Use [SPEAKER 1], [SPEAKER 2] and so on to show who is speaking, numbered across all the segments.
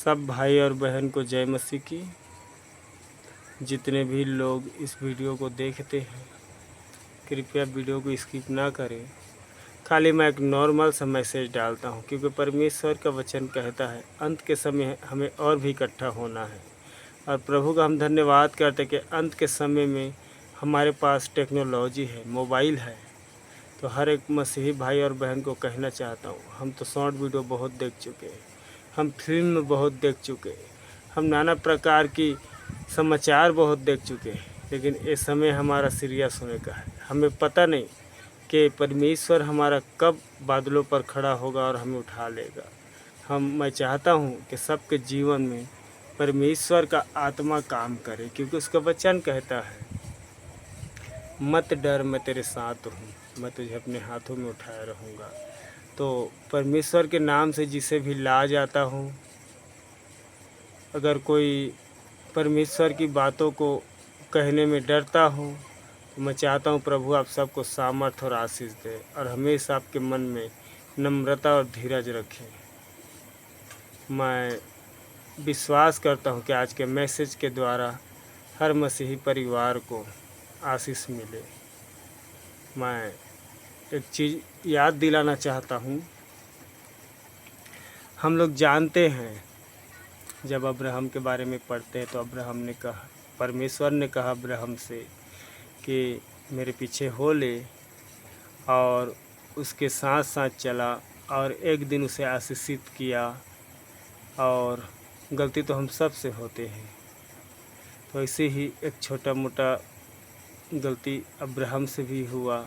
[SPEAKER 1] सब भाई और बहन को जय मसीह की। जितने भी लोग इस वीडियो को देखते हैं कृपया वीडियो को स्किप ना करें। खाली मैं एक नॉर्मल सा मैसेज डालता हूं, क्योंकि परमेश्वर का वचन कहता है अंत के समय हमें और भी इकट्ठा होना है। और प्रभु का हम धन्यवाद करते हैं कि अंत के समय में हमारे पास टेक्नोलॉजी है, मोबाइल है। तो हर एक मसीही भाई और बहन को कहना चाहता हूँ, हम तो शॉर्ट वीडियो बहुत देख चुके हैं, हम फिल्म बहुत देख चुके हैं, हम नाना प्रकार की समाचार बहुत देख चुके हैं, लेकिन इस समय हमारा सीरियस होने का है। हमें पता नहीं कि परमेश्वर हमारा कब बादलों पर खड़ा होगा और हमें उठा लेगा। मैं चाहता हूँ कि सबके जीवन में परमेश्वर का आत्मा काम करे, क्योंकि उसका वचन कहता है मत डर, मैं तेरे साथ हूँ, मैं तुझे अपने हाथों में उठाए रहूँगा। तो परमेश्वर के नाम से जिसे भी ला जाता हूँ, अगर कोई परमेश्वर की बातों को कहने में डरता हूँ तो मैं चाहता हूँ प्रभु आप सबको सामर्थ और आशीष दे और हमेशा आपके मन में नम्रता और धीरज रखें। मैं विश्वास करता हूँ कि आज के मैसेज के द्वारा हर मसीही परिवार को आशीष मिले। मैं एक चीज़ याद दिलाना चाहता हूँ। हम लोग जानते हैं, जब अब्राहम के बारे में पढ़ते हैं तो अब्राहम ने कहा, परमेश्वर ने कहा अब्राहम से कि मेरे पीछे हो ले, और उसके साथ साथ चला और एक दिन उसे आशीषित किया। और गलती तो हम सब से होते हैं, तो ऐसे ही एक छोटा मोटा गलती अब्राहम से भी हुआ,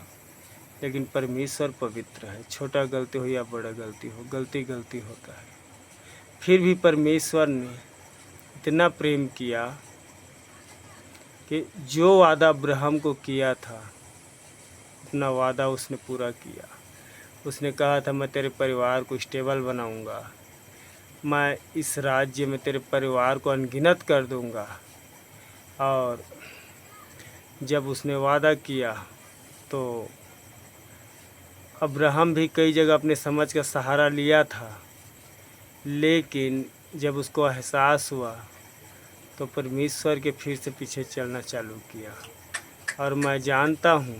[SPEAKER 1] लेकिन परमेश्वर पवित्र है। छोटा गलती हो या बड़ा गलती हो, गलती गलती होता है। फिर भी परमेश्वर ने इतना प्रेम किया कि जो वादा अब्राहम को किया था अपना वादा उसने पूरा किया। उसने कहा था मैं तेरे परिवार को स्टेबल बनाऊंगा, मैं इस राज्य में तेरे परिवार को अनगिनत कर दूंगा। और जब उसने वादा किया तो अब्राहम भी कई जगह अपने समझ का सहारा लिया था, लेकिन जब उसको एहसास हुआ तो परमेश्वर के फिर से पीछे चलना चालू किया। और मैं जानता हूँ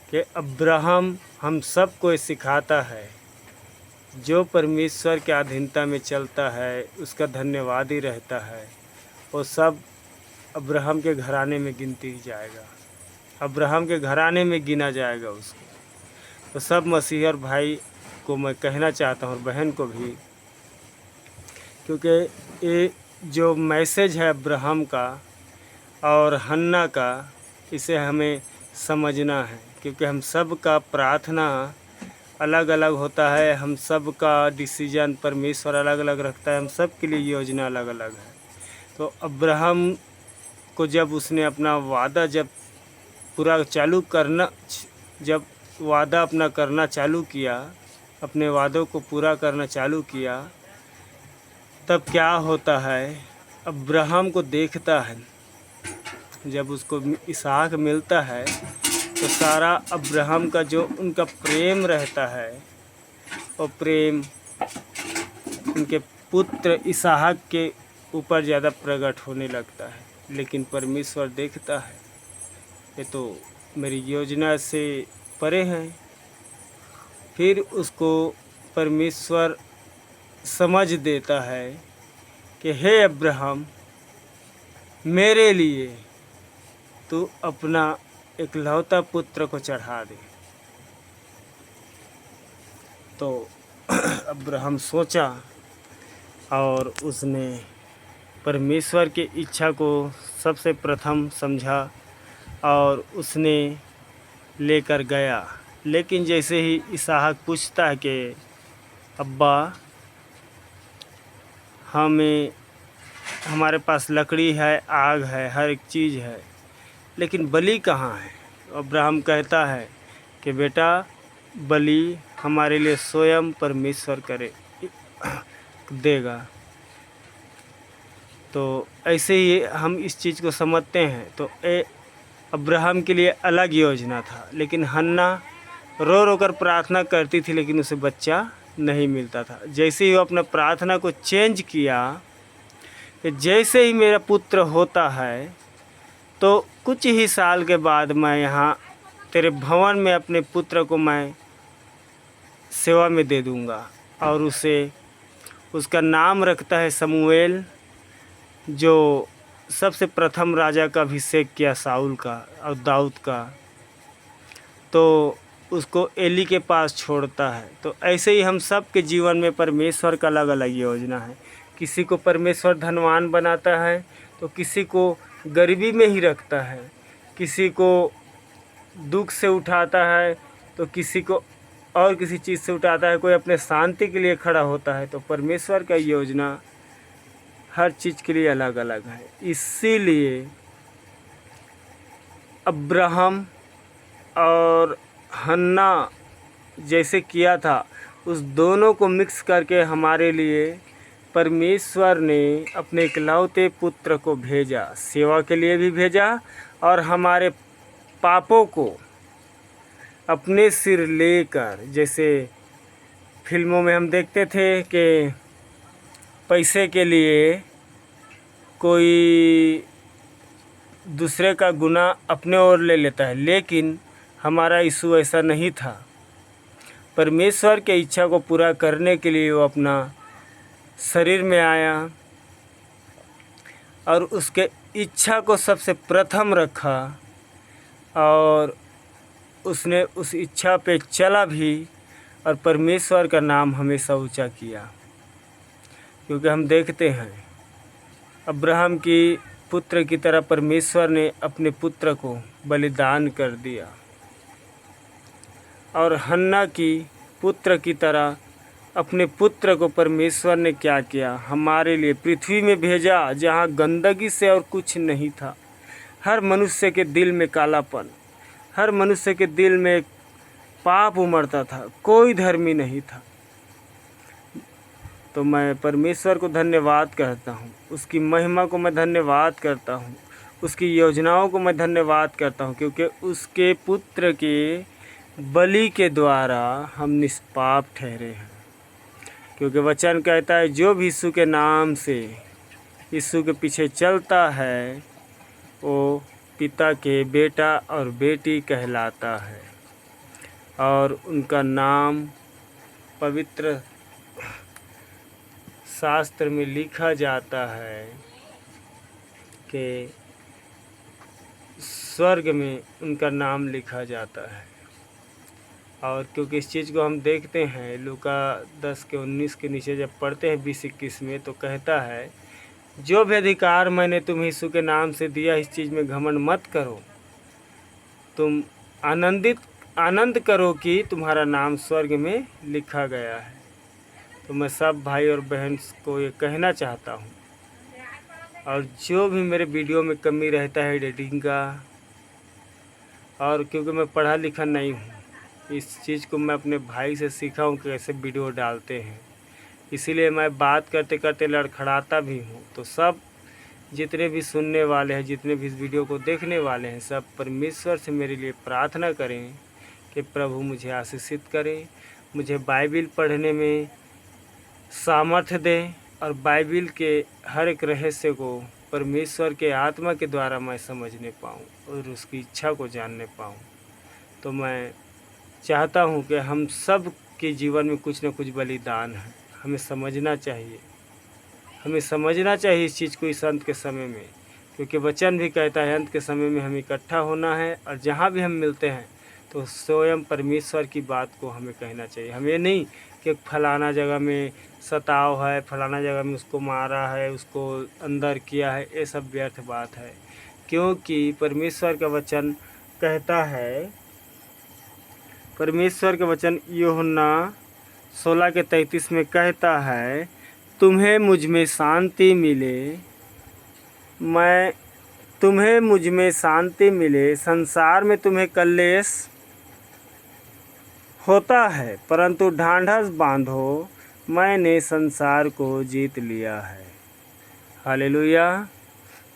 [SPEAKER 1] कि अब्राहम हम सब को सिखाता है, जो परमेश्वर के अधीनता में चलता है उसका धन्यवादी रहता है, वो सब अब्राहम के घराने में गिनती ही जाएगा, अब्राहम के घराने में गिना जाएगा उसको। तो सब मसीही और भाई को मैं कहना चाहता हूँ और बहन को भी, क्योंकि ये जो मैसेज है अब्राहम का और हन्ना का, इसे हमें समझना है, क्योंकि हम सब का प्रार्थना अलग अलग होता है, हम सब का डिसीजन परमेश्वर अलग अलग रखता है, हम सब के लिए योजना अलग अलग है। तो अब्राहम को जब उसने अपना वादा पूरा चालू करना, जब वादा अपना करना चालू किया, अपने वादों को पूरा करना चालू किया, तब क्या होता है, अब्राहम को देखता है, जब उसको इसहाक मिलता है तो सारा अब्राहम का जो उनका प्रेम रहता है वो प्रेम उनके पुत्र इसहाक के ऊपर ज़्यादा प्रकट होने लगता है। लेकिन परमेश्वर देखता है ये तो मेरी योजना से परे हैं। फिर उसको परमेश्वर समझ देता है कि हे अब्राहम, मेरे लिए तू अपना इकलौता पुत्र को चढ़ा दे। तो अब्राहम सोचा और उसने परमेश्वर की इच्छा को सबसे प्रथम समझा और उसने लेकर गया। लेकिन जैसे ही इसहाक पूछता है कि अब्बा, हमारे पास लकड़ी है, आग है, हर एक चीज़ है, लेकिन बलि कहाँ है? अब्राहम कहता है कि बेटा, बलि हमारे लिए स्वयं परमेश्वर देगा। तो ऐसे ही हम इस चीज़ को समझते हैं। तो अब्राहम के लिए अलग योजना था, लेकिन हन्ना रो रो कर प्रार्थना करती थी, लेकिन उसे बच्चा नहीं मिलता था। जैसे ही वो अपना प्रार्थना को चेंज किया कि जैसे ही मेरा पुत्र होता है तो कुछ ही साल के बाद मैं यहाँ तेरे भवन में अपने पुत्र को मैं सेवा में दे दूँगा, और उसे उसका नाम रखता है शमूएल, जो सबसे प्रथम राजा का अभिषेक किया साउल का और दाऊद का, तो उसको एली के पास छोड़ता है। तो ऐसे ही हम सब के जीवन में परमेश्वर का अलग अलग योजना है। किसी को परमेश्वर धनवान बनाता है तो किसी को गरीबी में ही रखता है, किसी को दुख से उठाता है तो किसी को और किसी चीज़ से उठाता है, कोई अपने शांति के लिए खड़ा होता है। तो परमेश्वर का योजना हर चीज़ के लिए अलग अलग है। इसीलिए अब्राहम और हन्ना जैसे किया था, उस दोनों को मिक्स करके हमारे लिए परमेश्वर ने अपने इकलौते पुत्र को भेजा, सेवा के लिए भी भेजा, और हमारे पापों को अपने सिर लेकर, जैसे फिल्मों में हम देखते थे कि पैसे के लिए कोई दूसरे का गुनाह अपने ओर ले लेता है, लेकिन हमारा यीशु ऐसा नहीं था। परमेश्वर के इच्छा को पूरा करने के लिए वो अपना शरीर में आया और उसके इच्छा को सबसे प्रथम रखा, और उसने उस इच्छा पे चला भी, और परमेश्वर का नाम हमेशा ऊंचा किया। क्योंकि हम देखते हैं अब्राहम की पुत्र की तरह परमेश्वर ने अपने पुत्र को बलिदान कर दिया, और हन्ना की पुत्र की तरह अपने पुत्र को परमेश्वर ने क्या किया, हमारे लिए पृथ्वी में भेजा जहाँ गंदगी से और कुछ नहीं था। हर मनुष्य के दिल में कालापन, हर मनुष्य के दिल में पाप उमड़ता था, कोई धर्मी नहीं था। तो मैं परमेश्वर को धन्यवाद करता हूँ, उसकी महिमा को मैं धन्यवाद करता हूँ, उसकी योजनाओं को मैं धन्यवाद करता हूँ, क्योंकि उसके पुत्र के बलि के द्वारा हम निष्पाप ठहरे हैं। क्योंकि वचन कहता है जो भी यीशु के नाम से यीशु के पीछे चलता है वो पिता के बेटा और बेटी कहलाता है, और उनका नाम पवित्र शास्त्र में लिखा जाता है कि स्वर्ग में उनका नाम लिखा जाता है। और क्योंकि इस चीज़ को हम देखते हैं लूका 10:19 के नीचे जब पढ़ते हैं 20-21 में, तो कहता है जो भी अधिकार मैंने तुम्हें यीशु के नाम से दिया इस चीज़ में घमंड मत करो, तुम आनंद करो कि तुम्हारा नाम स्वर्ग में लिखा गया है। तो मैं सब भाई और बहन को ये कहना चाहता हूँ, और जो भी मेरे वीडियो में कमी रहता है एडिटिंग का, और क्योंकि मैं पढ़ा लिखा नहीं हूँ, इस चीज़ को मैं अपने भाई से सीखा हूँ कि कैसे वीडियो डालते हैं, इसीलिए मैं बात करते करते लड़खड़ाता भी हूँ। तो सब जितने भी सुनने वाले हैं, जितने भी इस वीडियो को देखने वाले हैं, सब परमेश्वर से मेरे लिए प्रार्थना करें कि प्रभु मुझे आशीषित करें, मुझे बाइबिल पढ़ने में सामर्थ्य दें, और बाइबिल के हर एक रहस्य को परमेश्वर के आत्मा के द्वारा मैं समझने पाऊँ और उसकी इच्छा को जानने पाऊँ। तो मैं चाहता हूँ कि हम सब के जीवन में कुछ न कुछ बलिदान है, हमें समझना चाहिए, हमें समझना चाहिए इस चीज़ को इस अंत के समय में, क्योंकि वचन भी कहता है अंत के समय में हमें इकट्ठा होना है, और जहाँ भी हम मिलते हैं तो स्वयं परमेश्वर की बात को हमें कहना चाहिए। हमें नहीं कि फलाना जगह में सताव है, फलाना जगह में उसको मारा है, उसको अंदर किया है, ये सब व्यर्थ बात है। क्योंकि परमेश्वर का वचन कहता है, परमेश्वर का वचन यूहन्ना 16:33 में कहता है, तुम्हें मुझ में शांति मिले, तुम्हें मुझ में शांति मिले, संसार में तुम्हें कलेश होता है, परंतु ढांढस बांधो, मैंने संसार को जीत लिया है। हालेलुया।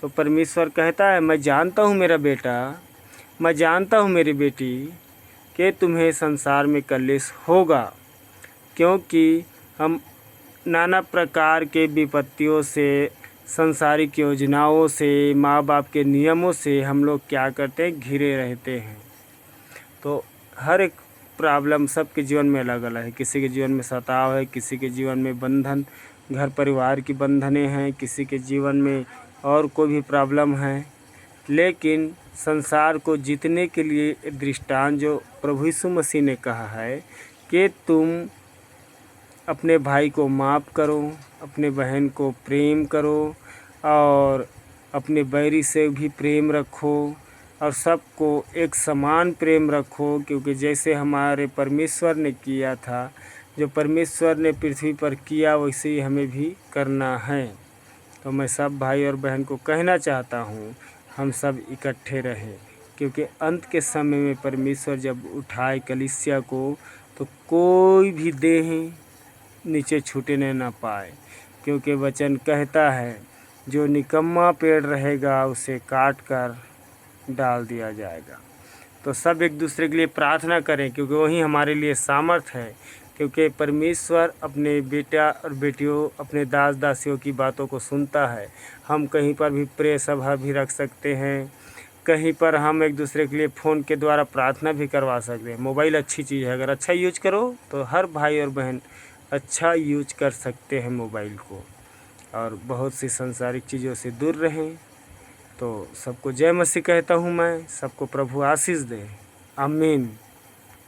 [SPEAKER 1] तो परमेश्वर कहता है, मैं जानता हूँ मेरा बेटा, मैं जानता हूँ मेरी बेटी कि तुम्हें संसार में कलेश होगा। क्योंकि हम नाना प्रकार के विपत्तियों से, संसारिक योजनाओं से, माँ बाप के नियमों से हम लोग क्या करते हैं, घिरे रहते हैं। तो हर एक प्रॉब्लम सबके जीवन में अलग अलग है। किसी के जीवन में सताव है, किसी के जीवन में बंधन, घर परिवार की बंधनें हैं, किसी के जीवन में और कोई भी प्रॉब्लम है। लेकिन संसार को जीतने के लिए दृष्टांत जो प्रभु यीशु मसीह ने कहा है कि तुम अपने भाई को माफ़ करो, अपने बहन को प्रेम करो और अपने बैरी से भी प्रेम रखो और सबको एक समान प्रेम रखो, क्योंकि जैसे हमारे परमेश्वर ने किया था, जो परमेश्वर ने पृथ्वी पर किया वैसे ही हमें भी करना है। तो मैं सब भाई और बहन को कहना चाहता हूँ, हम सब इकट्ठे रहें, क्योंकि अंत के समय में परमेश्वर जब उठाए कलीसिया को तो कोई भी देह नीचे छूटने न पाए, क्योंकि वचन कहता है जो निकम्मा पेड़ रहेगा उसे काट कर डाल दिया जाएगा। तो सब एक दूसरे के लिए प्रार्थना करें, क्योंकि वही हमारे लिए सामर्थ्य है। क्योंकि परमेश्वर अपने बेटा और बेटियों, अपने दास दासियों की बातों को सुनता है। हम कहीं पर भी प्रेय सभा भी रख सकते हैं, कहीं पर हम एक दूसरे के लिए फ़ोन के द्वारा प्रार्थना भी करवा सकते हैं। मोबाइल अच्छी चीज़ है, अगर अच्छा यूज करो तो हर भाई और बहन अच्छा यूज कर सकते हैं मोबाइल को, और बहुत सी सांसारिक चीज़ों से दूर रहें। तो सबको जय मसीह कहता हूँ मैं, सबको प्रभु आशीष दे। आमीन।